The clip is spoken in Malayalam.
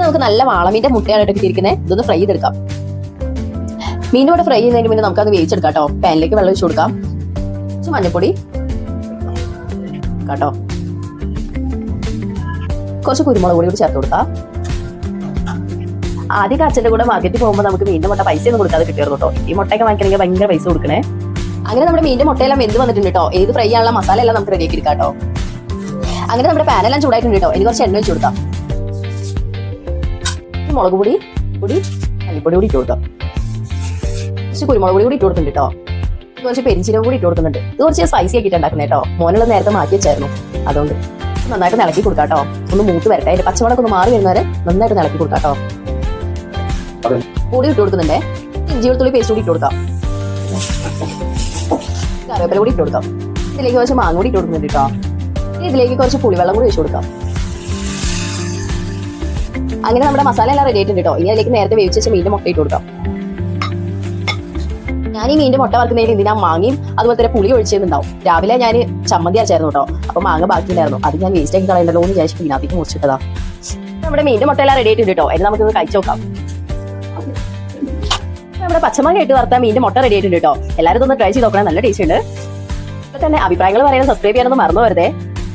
നമുക്ക് നല്ല വാളമീന്റെ മുട്ടയാണ് കിട്ടിയിരിക്കുന്നത്. ഇതൊന്ന് ഫ്രൈ ചെയ്തെടുക്കാം. മീൻ്റെ കൂടെ ഫ്രൈ ചെയ്യുന്നതിന് മുന്നേ നമുക്കത് വേവിച്ചെടുക്കാം കേട്ടോ. പാനിലേക്ക് വെള്ളം ഒഴിച്ചു കൊടുക്കാം. കുറച്ച് മഞ്ഞപ്പൊടി കേട്ടോ, കുറച്ച് കുരുമുളക് പൊടി കൂടി ചേർത്ത് കൊടുക്കാം. ആദ്യം അച്ഛൻ്റെ കൂടെ മാർക്കറ്റിൽ പോകുമ്പോൾ നമുക്ക് മീൻ്റെ മുട്ട പൈസ ഒന്നും കൊടുക്കാതെ കിട്ടിയിരുന്നു കേട്ടോ. ഈ മുട്ടയൊക്കെ വാങ്ങിക്കണമെങ്കിൽ ഭയങ്കര പൈസ കൊടുക്കണേ. അങ്ങനെ നമ്മുടെ മീൻ്റെ മുട്ടയെല്ലാം വെന്ത് വന്നിട്ടുണ്ട് കേട്ടോ. ഏത് ഫ്രൈ ചെയ്യാനുള്ള മസാല എല്ലാം നമുക്ക് റെഡിയാക്കി എടുക്കാം കേട്ടോ. അങ്ങനെ നമ്മുടെ പാനെല്ലാം ചൂടായിട്ടുണ്ട് കേട്ടോ. ഇനി കുറച്ച് എണ്ണ വെച്ച് കൊടുക്കാം. മുളക് പൊടി മല്ലിപ്പൊടി കൂടി ഇട്ട് കൊടുക്കാം. കുറച്ച് കുരുമുളക് പൊടി കൂടി ഇട്ട് കൊടുക്കുന്നുണ്ട് കേട്ടോ. കുറച്ച് പെരിഞ്ചീരകം കൂടി ഇട്ട് കൊടുക്കുന്നുണ്ട്. ഇത് കുറച്ച് സ്പൈസി ആക്കിയിട്ട് ഉണ്ടാക്കുന്നത് കേട്ടോ. മോനുള്ള നേരത്തെ മാറ്റി വെച്ചായിരുന്നു, അതുകൊണ്ട് നന്നായിട്ട് ഇളക്കി കൊടുക്കാം കേട്ടോ. ഒന്ന് മൂത്ത് വരട്ടെ. അതിന്റെ പച്ചമുളക് ഒന്ന് മാറി വരുന്നവരെ നന്നായിട്ട് ഇളക്കി കൊടുക്കാം കേട്ടോ. കൂടി ഇട്ട് കൊടുക്കുന്നുണ്ട്. ഇഞ്ചി വെളുത്തുള്ളി പേസ്റ്റ് കൂടി ഇട്ട് കൊടുക്കാം. കറിവേപ്പില കൂടി ഇട്ട് കൊടുക്കാം. ഇതിലേക്ക് കുറച്ച് മാങ്ങ കൂടി ഇട്ട് കൊടുക്കുന്നുണ്ട് കേട്ടോ. ഇതിലേക്ക് കുറച്ച് പുളിവെള്ളം കൂടി ഒഴിച്ചു കൊടുക്കാം. അങ്ങനെ നമ്മുടെ മസാല എല്ലാം റെഡി ആയിട്ടുണ്ട് കേട്ടോ. ഇനി അതിലേക്ക് നേരത്തെ വേവിച്ച് വെച്ച മീൻ്റെ മുട്ട ഇട്ട് കൊടുക്കാം. ഞാൻ ഈ മീൻ്റെ മുട്ട വറുക്കുന്നതിൽ ഇതിനാ മാങ്ങയും അതുപോലെ തന്നെ പുളി ഒഴിച്ചിട്ടുണ്ടാവും. രാവിലെ ഞാൻ ചമ്മന്തി അരച്ചായിരുന്നു കേട്ടോ. അപ്പൊ മാങ്ങ ബാക്കിയില്ലായിരുന്നു. അത് ഞാൻ വേസ്റ്റ് ആക്കി കളയണ്ടല്ലോ എന്ന് വിചാരിച്ചു ഇതിനകത്തേക്ക് മുറിച്ചിട്ടതാ. നമ്മുടെ മീൻ്റെ മുട്ട എല്ലാം റെഡി ആയിട്ടുണ്ട് കേട്ടോ. ഇനി നമുക്കിത് കഴിച്ചു നോക്കാം. നമ്മുടെ പച്ചമാങ്ങ ഇട്ട് വറുത്ത മീൻ്റെ മുട്ട റെഡി ആയിട്ടുണ്ട് കേട്ടോ. എല്ലാവരും ഇതൊന്ന് ട്രൈ ചെയ്ത് നോക്കണം. നല്ല ടേസ്റ്റ് ഉണ്ട്. ഇപ്പൊ തന്നെ അഭിപ്രായങ്ങൾ പറയാൻ സബ്സ്ക്രൈബ് ചെയ്യാനൊന്നും മറന്നു വരുതേ.